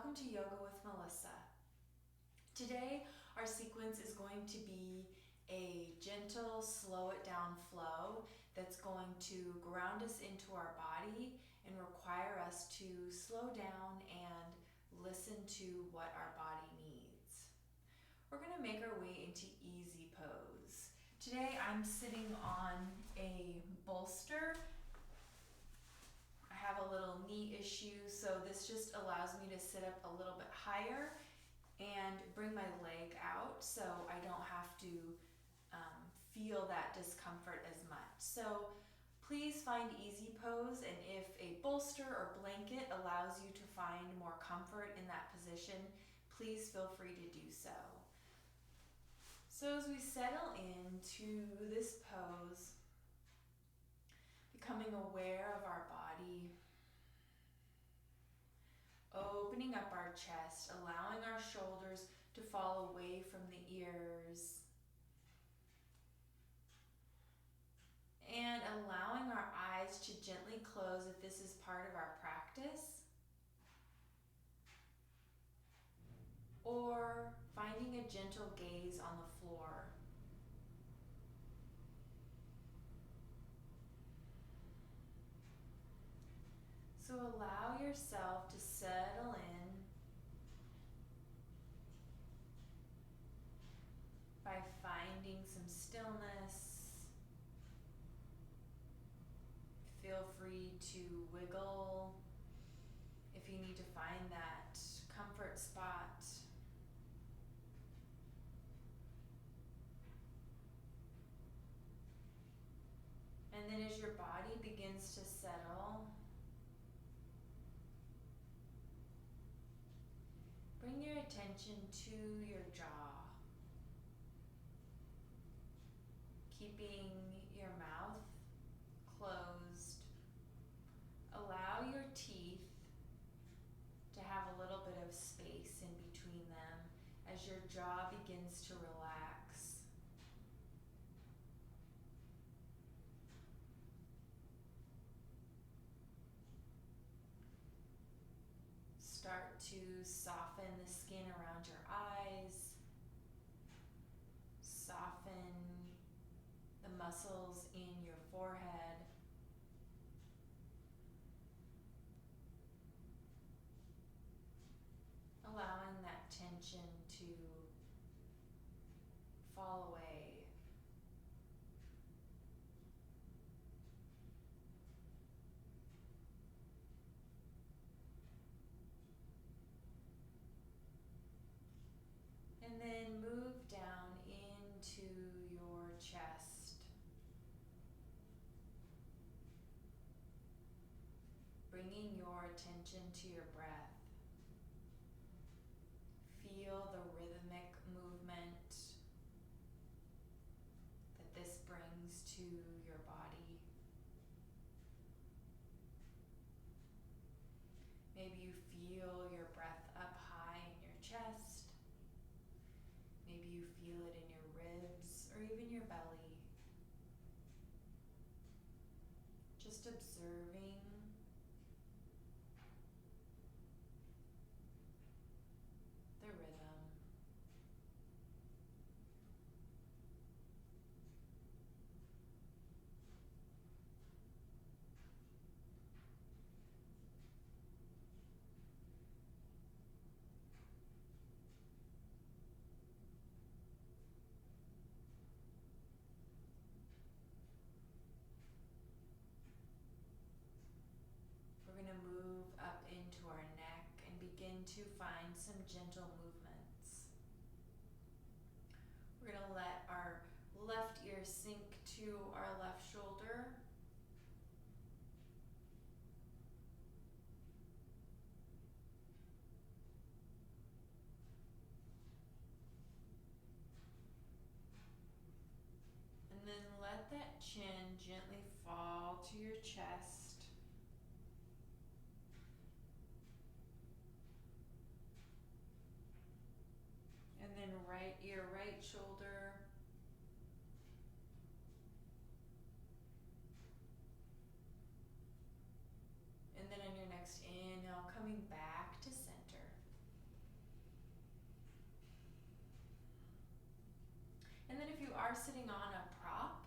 welcome to Yoga with Melissa. Today, our sequence is going to be a gentle, slow it down flow that's going to ground us into our body and require us to slow down and listen to what our body needs. We're going to make our way into easy pose. Today, I'm sitting on a bolster. I have a little knee issue, so this just allows me to sit up a little bit higher and bring my leg out so I don't have to feel that discomfort as much. So please find easy pose, and if a bolster or blanket allows you to find more comfort in that position, please feel free to do so. So as we settle into this pose, becoming aware of our body, opening up our chest, allowing our shoulders to fall away from the ears, and allowing our eyes to gently close if this is part of our practice, or finding a gentle gaze on the floor. So allow yourself to settle in by finding some stillness. Feel free to wiggle if you need to find that comfort spot. And then as your body begins to settle, bring your attention to your jaw, keeping your mouth closed. Allow your teeth to have a little bit of space in between them as your jaw begins to relax. Start to soften the skin around your eyes. Soften the muscles in your forehead. Allowing that tension to fall away. And then move down into your chest. Bringing your attention to your breath. Feel the rhythmic movement that this brings to your body. Maybe you feel your breath up high in your chest. Maybe you feel it in your ribs or even your belly. Just observing the rhythm. We're going to move up into our neck and begin to find some gentle movements. We're going to let our left ear sink to our left shoulder. And then let that chin gently fall to your chest. And then right ear, right shoulder. And then on your next inhale, coming back to center. sitting on a prop,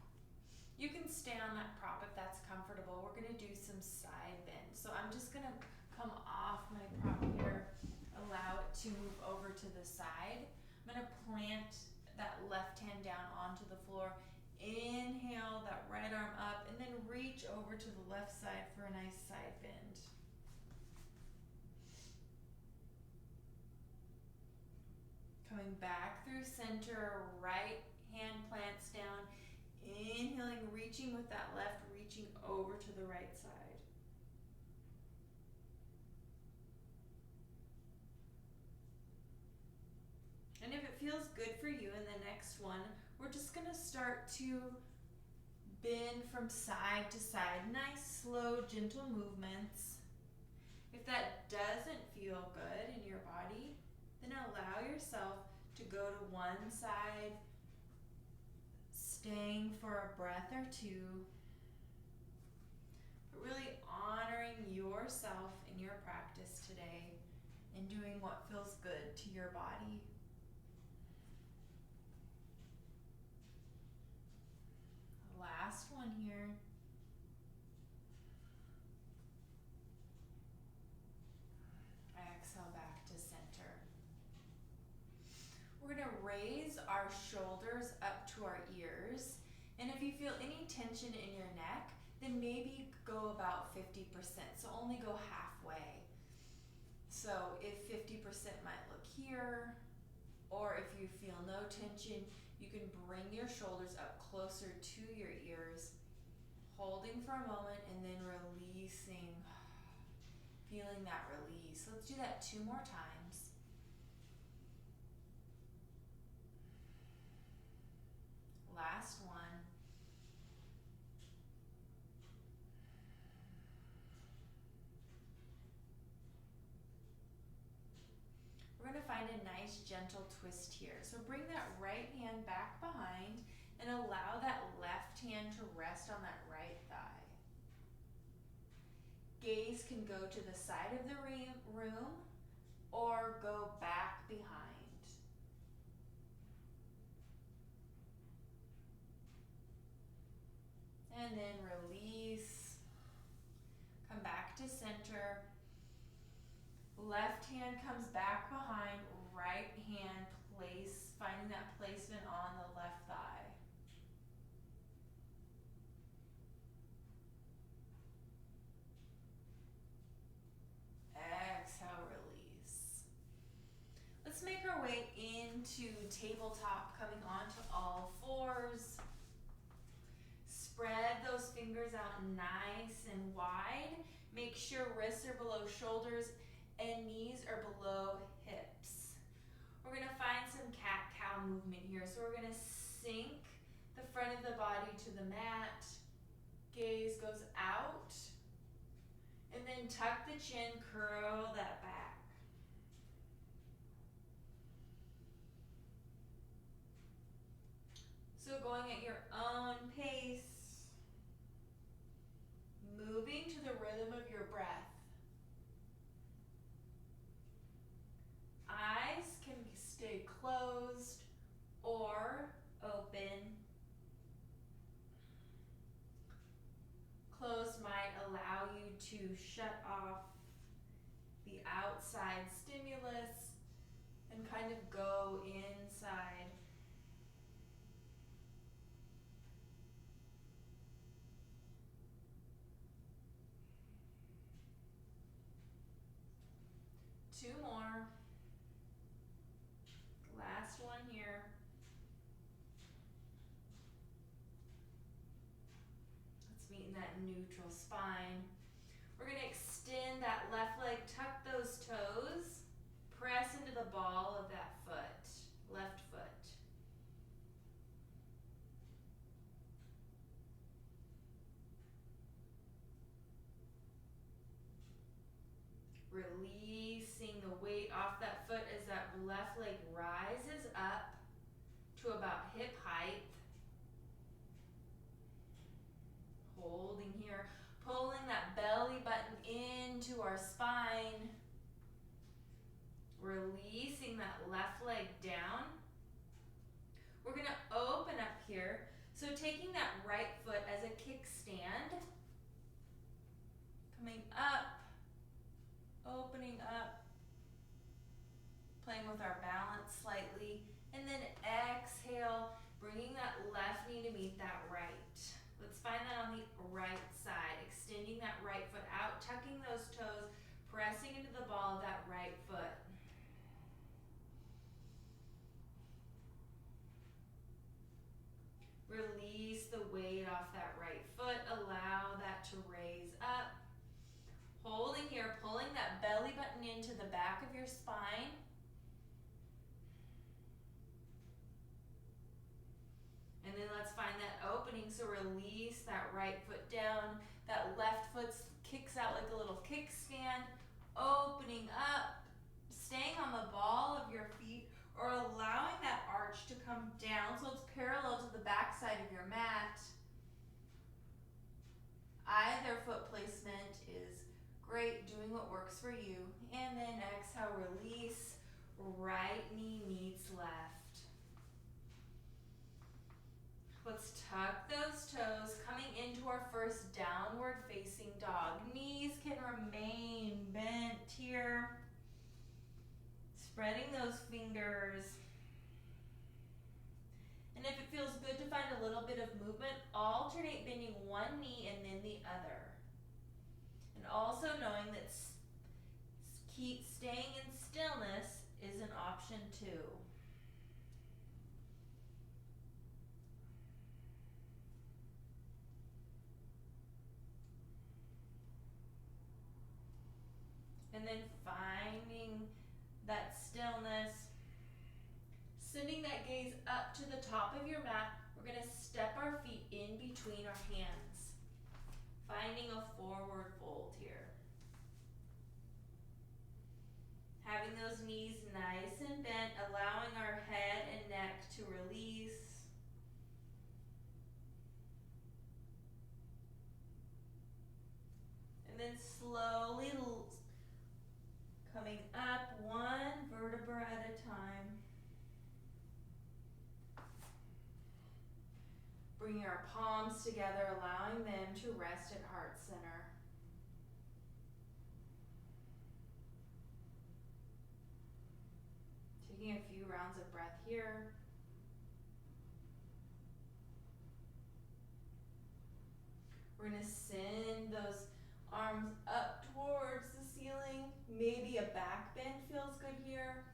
you can stay on that prop if that's comfortable. We're gonna do some side bend. So I'm just gonna come off my prop here, allow it to move over to the side. I'm gonna plant that left hand down onto the floor. Inhale that right arm up and then reach over to the left side for a nice side bend. Coming back through center, right hand plants down. Inhaling, reaching with that left, reaching over to the right side. And if it feels good for you in the next one, we're just gonna start to bend from side to side. Nice, slow, gentle movements. If that doesn't feel good in your body, then allow yourself to go to one side, staying for a breath or two, but really honoring yourself in your practice today and doing what feels good to your body. Last one here. Exhale back to center. We're going to raise our shoulders up to our ears. And if you feel any tension in your neck, then maybe go about 50%. So only go halfway. So if 50% might look here, or if you feel no tension, you can bring your shoulders up closer to your ears, holding for a moment and then releasing, feeling that release. Let's do that 2 more times. Last one. We're going to find a nice gentle twist here. So bring that right hand back behind and allow that left hand to rest on that right thigh. Gaze can go to the side of the room or go back behind. And then release. Come back to center. Left hand comes back behind, right hand finding that placement on the left thigh. Exhale, release. Let's make our way into tabletop, coming onto all fours. Spread those fingers out nice and wide. Make sure wrists are below shoulders and knees are below hips. We're gonna find some cat-cow movement here. So we're gonna sink the front of the body to the mat. Gaze goes out. And then tuck the chin, curl that back. So going at your own pace, moving to the rhythm of your breath. Eyes can stay closed or open. Closed might allow you to shut off the outside stimulus and kind of go inside. Two more. Last one here. Let's meet in that neutral spine. We're going to extend that left leg, tuck those toes, press into the ball of that foot, left foot. Releasing the weight off that foot as that left leg rises up to about hip height. Holding here, pulling that belly button into our spine. Releasing that left leg down. We're gonna open up here up, opening up, playing with our balance slightly, and then exhale, bringing that left knee to meet that right. Let's find that on the right side, extending that right foot out, tucking those toes, pressing into the ball of that right foot. Release the weight off that right foot, allow that to raise up. Holding here, pulling that belly button into the back of your spine. And then let's find that opening, so release that right foot down, that left foot kicks out like a little kickstand, opening up, staying on the ball of your feet, or allowing that arch to come down so it's parallel to the back side of your mat. Either foot placement is great, doing what works for you. And then exhale, release, right knee meets left. Let's tuck those toes, coming into our first downward facing dog. Knees can remain bent here. Spreading those fingers. And if it feels good to find a little bit of movement, alternate bending one knee and then the other. And also knowing that keep staying in stillness is an option too. And then finding that stillness, sending that gaze up to the top of your mat. We're going to step our feet in between our hands, finding a forward fold here. Having those knees nice and bent, allowing our head and neck to release. And then slowly coming up one vertebra at a time. Bringing our palms together, allowing them to rest at heart center. Taking a few rounds of breath here. We're going to send those arms up towards the ceiling. Maybe a back bend feels good here.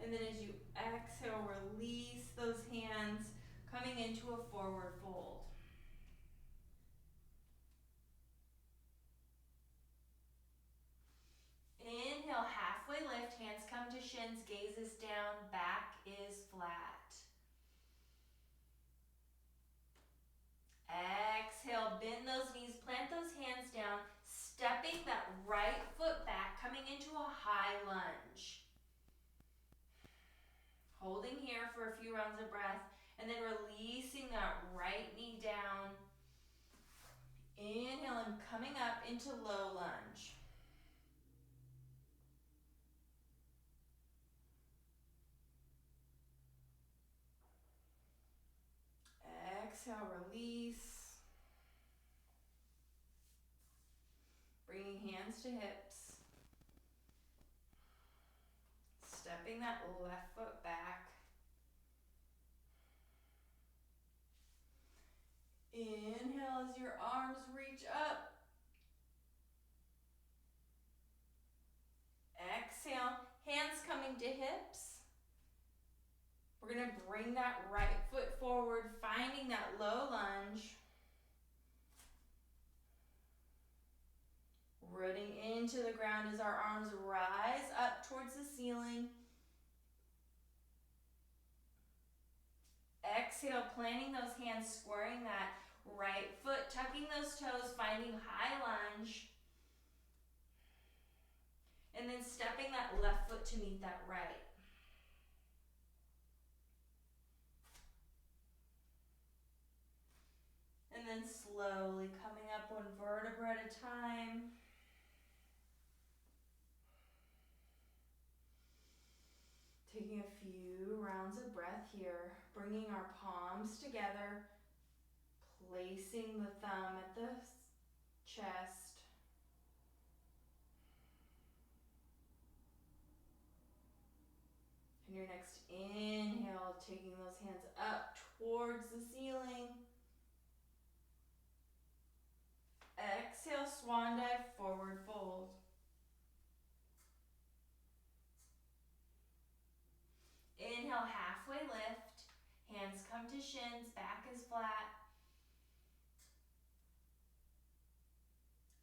And then as you exhale, release those hands, coming into a forward fold. Inhale, halfway lift, hands come to shins, gaze is down, back is flat. Exhale, bend those knees, plant those hands down, stepping that right foot back, coming into a high lunge. Holding here for a few rounds of breath, and then releasing that right knee down. Inhale and coming up into low lunge. Exhale, release. Bringing hands to hips. Stepping that left foot back. Inhale as your arms reach up. Exhale, hands coming to hips. We're going to bring that right foot forward, finding that low lunge. Rooting into the ground as our arms rise up towards the ceiling. Exhale, planting those hands, squaring that right foot, tucking those toes, finding high lunge. And then stepping that left foot to meet that right. And then slowly coming up one vertebra at a time. Taking a few rounds of breath here, bringing our palms together, placing the thumb at the chest. And your next inhale, taking those hands up towards the ceiling. Exhale, swan dive, forward fold. Inhale, halfway lift. Hands come to shins, back is flat.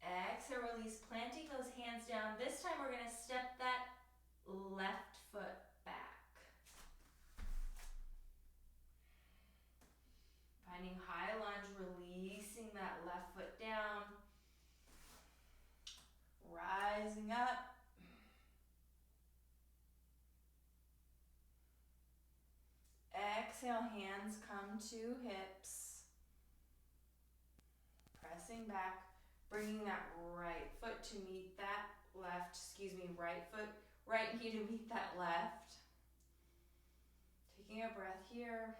Exhale, release, planting those hands down. This time we're gonna step that left foot back. Finding high lunge, releasing that left foot down. Rising up. Exhale, hands come to hips. Pressing back, bringing that right foot to meet that right knee to meet that left. Taking a breath here.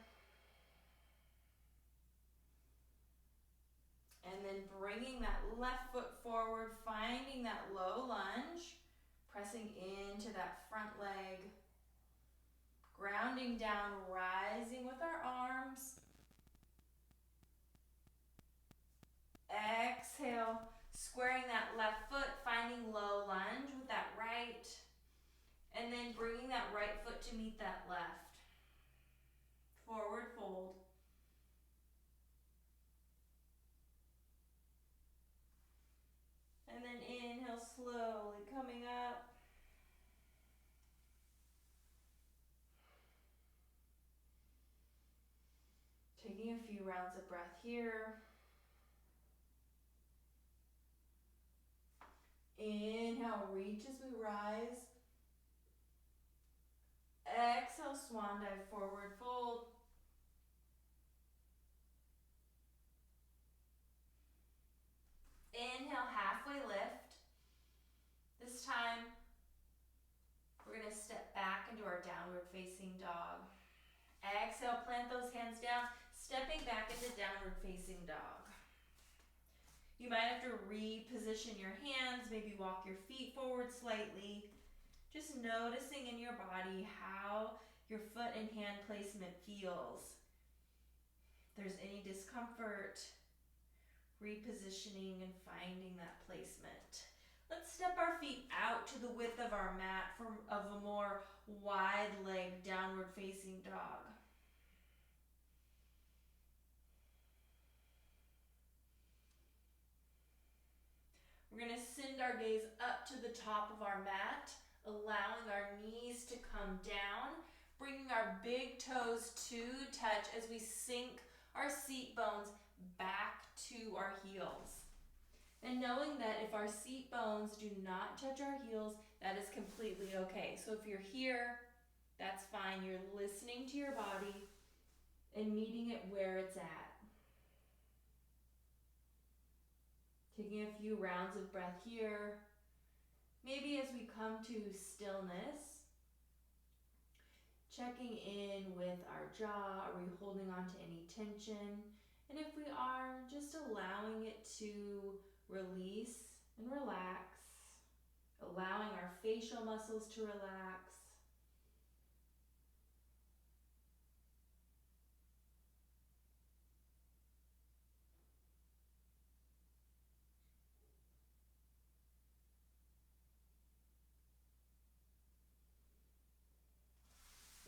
And then bringing that left foot forward, finding that low lunge, pressing into that front leg. Grounding down, rising with our arms. Exhale, squaring that left foot, finding low lunge with that right. And then bringing that right foot to meet that left. Forward fold. And then inhale, slowly coming up. Taking a few rounds of breath here. Inhale, reach as we rise. Exhale, swan dive, forward fold. Inhale, halfway lift. This time, we're gonna step back into our downward facing dog. Exhale, plant those hands down, stepping back into downward facing dog. You might have to reposition your hands, maybe walk your feet forward slightly. Just noticing in your body how your foot and hand placement feels. If there's any discomfort, repositioning and finding that placement. Let's step our feet out to the width of our mat of a more wide leg downward facing dog. We're going to send our gaze up to the top of our mat, allowing our knees to come down, bringing our big toes to touch as we sink our seat bones back to our heels. And knowing that if our seat bones do not touch our heels, that is completely okay. So if you're here, that's fine. You're listening to your body and meeting it where it's at. Taking a few rounds of breath here. Maybe as we come to stillness, checking in with our jaw. Are we holding on to any tension? And if we are, just allowing it to release and relax, allowing our facial muscles to relax.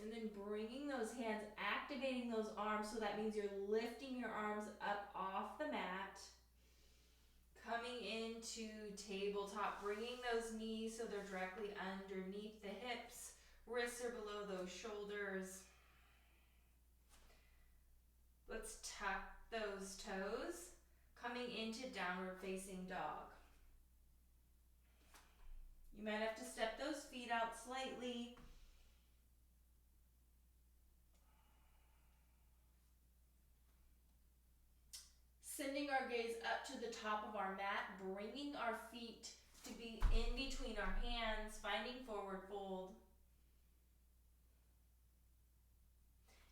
And then bringing those hands, activating those arms, so that means you're lifting your arms up off the mat. Coming into tabletop, bringing those knees so they're directly underneath the hips. Wrists are below those shoulders. Let's tuck those toes. Coming into downward facing dog. You might have to step those feet out slightly. Sending our gaze up to the top of our mat, bringing our feet to be in between our hands, finding forward fold.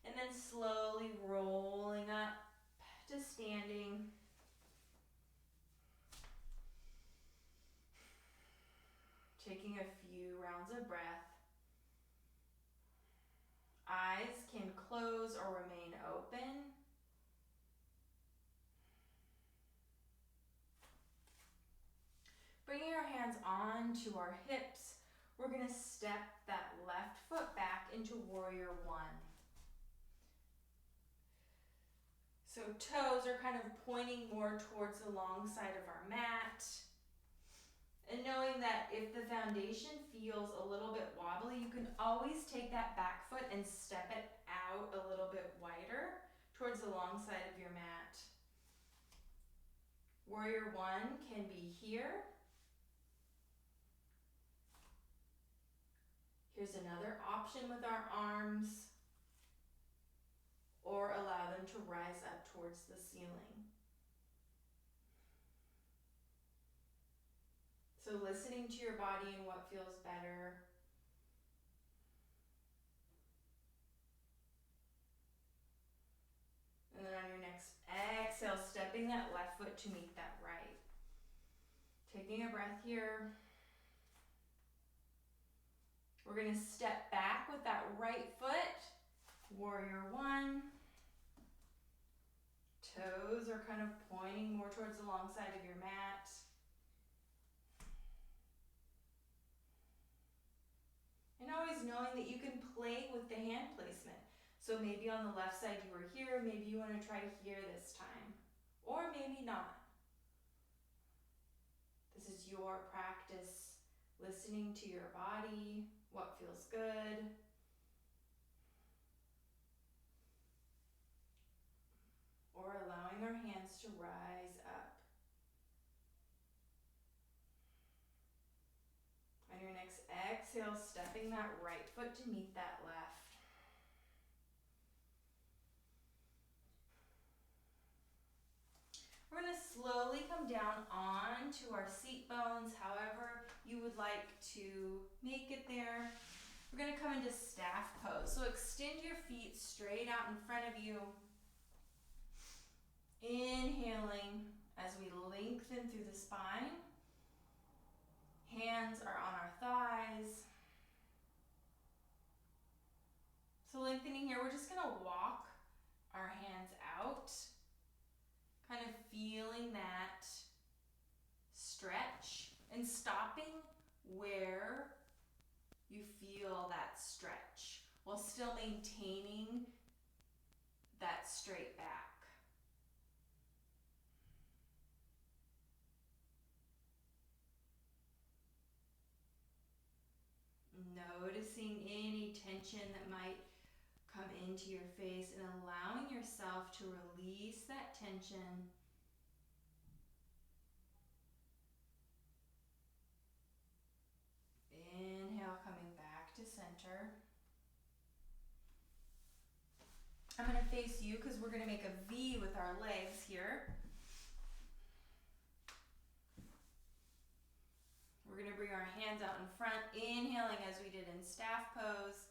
And then slowly rolling up to standing. taking a few rounds of breath. Eyes can close or remain open. Bringing our hands onto our hips, we're going to step that left foot back into warrior one. So toes are kind of pointing more towards the long side of our mat. And knowing that if the foundation feels a little bit wobbly, you can always take that back foot and step it out a little bit wider towards the long side of your mat. Warrior one can be here. Here's another option with our arms, or allow them to rise up towards the ceiling. So listening to your body and what feels better. And then on your next exhale, stepping that left foot to meet that right. Taking a breath here. We're going to step back with that right foot. Warrior one. Toes are kind of pointing more towards the long side of your mat. And always knowing that you can play with the hand placement. So maybe on the left side you were here, maybe you want to try here this time. Or maybe not. This is your practice, listening to your body, what feels good. Or allowing our hands to rise up. On your next exhale, stepping that right foot to meet that left. We're going to slowly come down onto our seat bones, however you would like to make it there. We're going to come into staff pose. So extend your feet straight out in front of you. Inhaling as we lengthen through the spine. Hands are on our thighs. So lengthening here, we're just going to walk our hands out. Kind of feeling that stretch and stopping where you feel that stretch while still maintaining that straight back. Noticing any tension that might come into your face and allowing yourself to release that tension. Inhale, coming back to center. I'm going to face you because we're going to make a V with our legs here. We're going to bring our hands out in front, inhaling as we did in staff pose.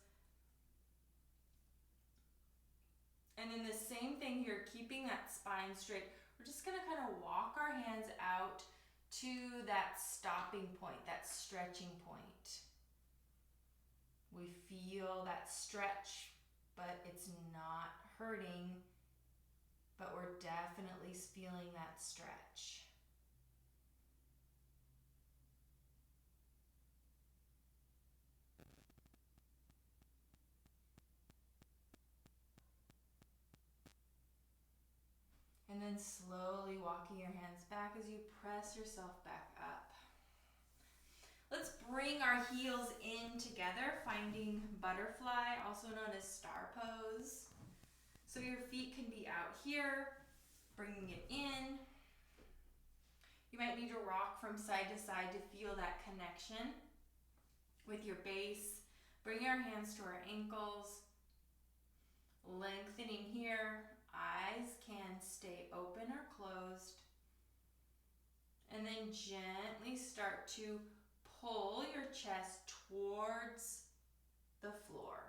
And then the same thing here, keeping that spine straight. We're just going to kind of walk our hands out to that stopping point, that stretching point. We feel that stretch, but it's not hurting, but we're definitely feeling that stretch. And then slowly walking your hands back as you press yourself back up. Let's bring our heels in together, finding butterfly, also known as star pose. So your feet can be out here, bringing it in. You might need to rock from side to side to feel that connection with your base. Bring our hands to our ankles, lengthening here. Eyes can stay open or closed. And then gently start to pull your chest towards the floor.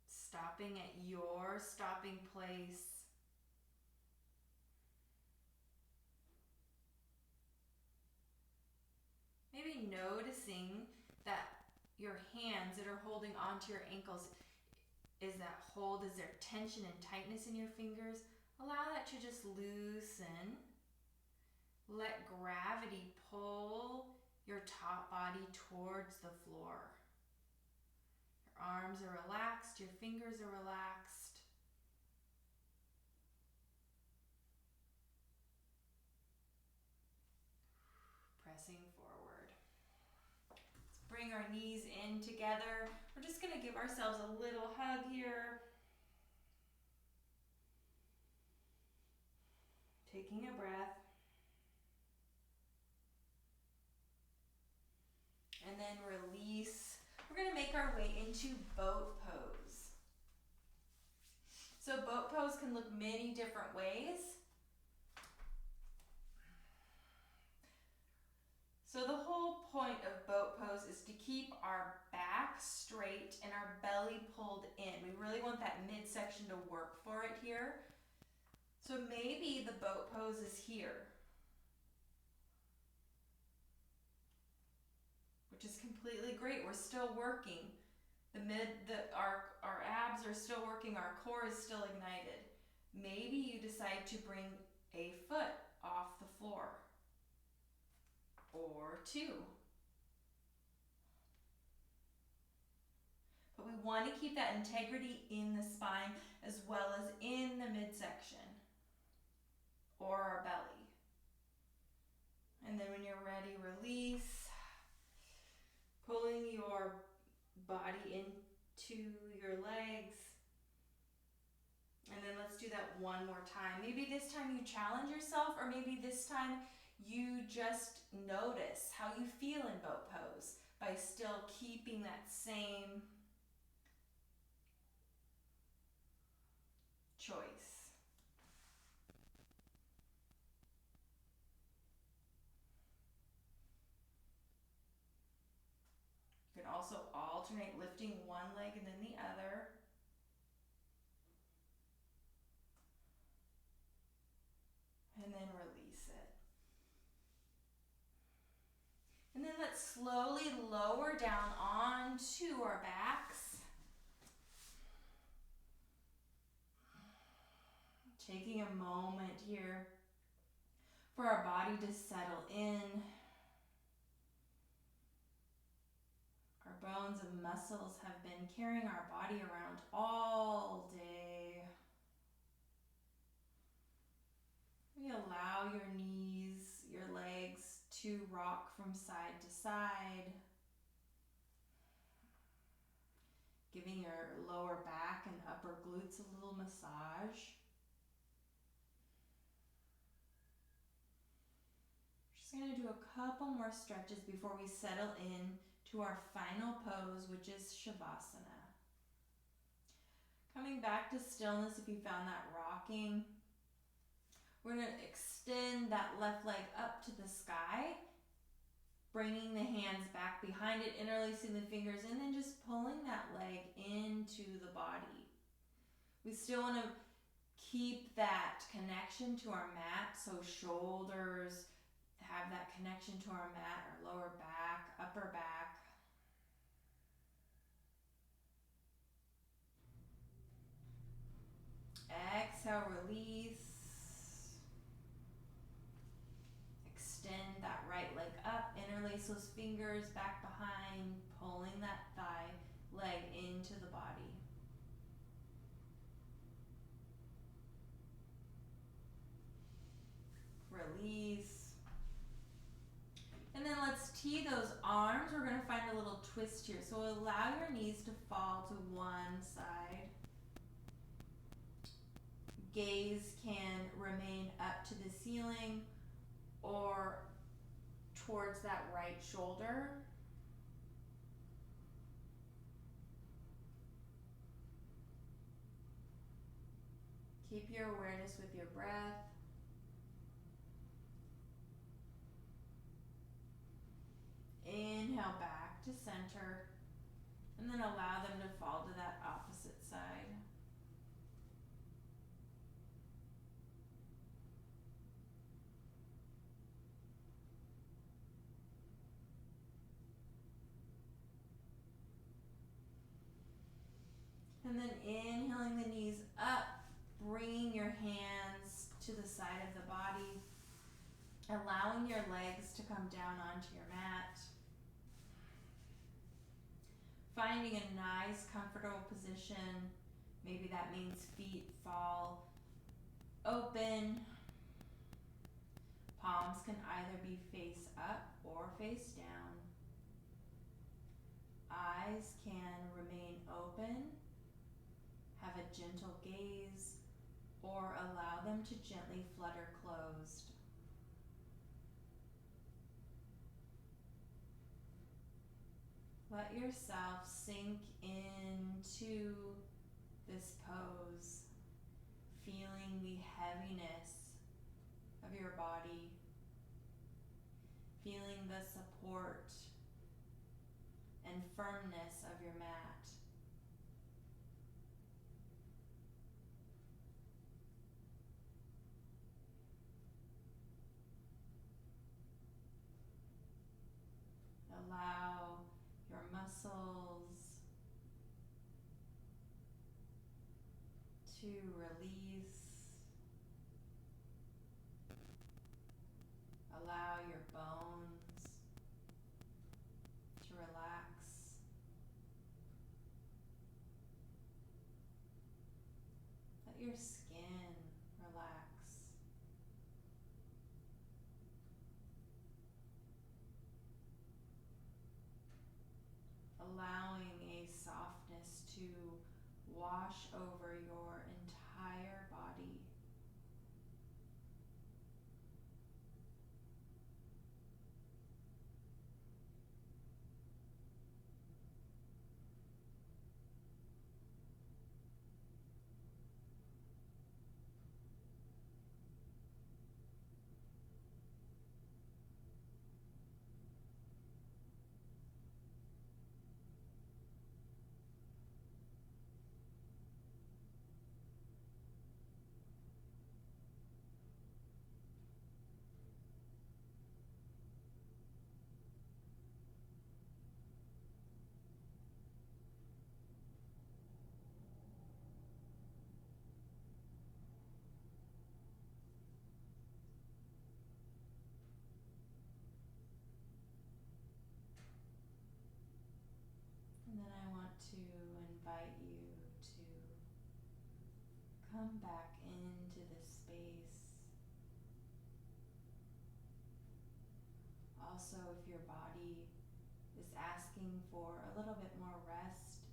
Stopping at your stopping place. really noticing that your hands that are holding onto your ankles, is that hold, is there tension and tightness in your fingers? Allow that to just loosen. Let gravity pull your top body towards the floor. Your arms are relaxed, your fingers are relaxed. Pressing forward. Let's bring our knees in together. We're just going to give ourselves a little hug here. Taking a breath. And then release. We're going to make our way into boat pose. So boat pose can look many different ways. So the whole point of boat pose is to keep our back straight and our belly pulled in. We really want that midsection to work for it here. So maybe the boat pose is here, which is completely great. We're still working. Our abs are still working, our core is still ignited. Maybe you decide to bring a foot off the floor, or two. But we want to keep that integrity in the spine as well as in the midsection or our belly. And then when you're ready, release, pulling your body into your legs. And then let's do that one more time. Maybe this time you challenge yourself, or maybe this time you just notice how you feel in boat pose by still keeping that same choice. You can also alternate lifting one leg and then the other. And then release it. And then let's slowly lower down onto our backs. Taking a moment here for our body to settle in. Our bones and muscles have been carrying our body around all day. We allow your knees, your legs to rock from side to side, giving your lower back and upper glutes a little massage. Just going to do a couple more stretches before we settle in to our final pose, which is Shavasana. Coming back to stillness, if you found that rocking, we're going to extend that left leg up to the sky, bringing the hands back behind it, interlacing the fingers, and then just pulling that leg into the body. We still want to keep that connection to our mat, so shoulders have that connection to our mat, our lower back, upper back. Exhale, release. Extend that right leg up, interlace those fingers back behind, pulling that thigh leg into the body. Release. And then let's tee those arms. We're going to find a little twist here. So allow your knees to fall to one side. Gaze can remain up to the ceiling or towards that right shoulder. Keep your awareness with your breath. Inhale back to center, and then allow them to fall to that opposite side. And then inhaling the knees up, bringing your hands to the side of the body, allowing your legs to come down onto your mat. Finding a nice, comfortable position. Maybe that means feet fall open. Palms can either be face up or face down. Eyes can remain open, have a gentle gaze, or allow them to gently flutter closed. Let yourself sink into this pose, feeling the heaviness of your body, feeling the support and firmness of your mat. Allow your muscles to release. Allow your bones to relax. Let your skin relax. Allowing a softness to wash over your entire body. And then I want to invite you to come back into this space. Also, if your body is asking for a little bit more rest,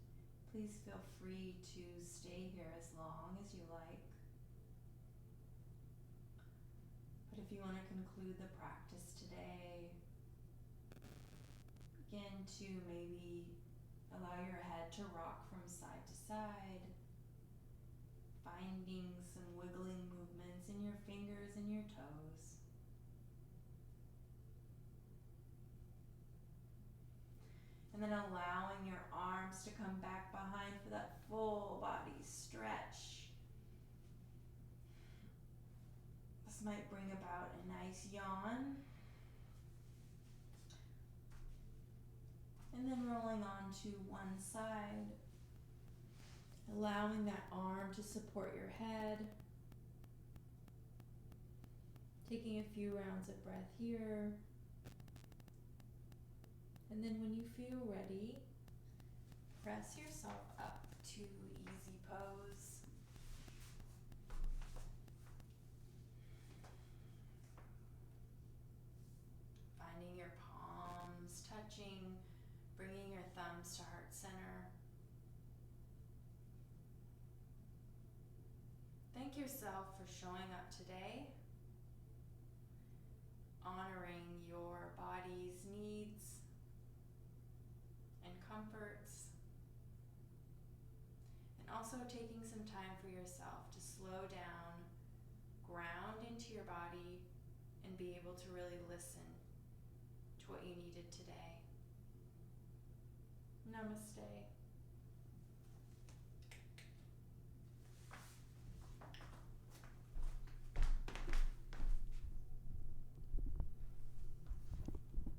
please feel free to stay here as long as you like. But if you want to conclude the practice today, begin to maybe allow your head to rock from side to side, finding some wiggling movements in your fingers and your toes. And then allowing your arms to come back behind for that full body stretch. This might bring about a nice yawn. And then rolling on to one side, allowing that arm to support your head. Taking a few rounds of breath here. And then when you feel ready, press yourself up to easy pose. Finding your palms touching, bringing your thumbs to heart center. Thank yourself for showing up today, honoring your body's needs and comforts, and also taking some time for yourself to slow down, ground into your body, and be able to really listen to what you needed today. Namaste.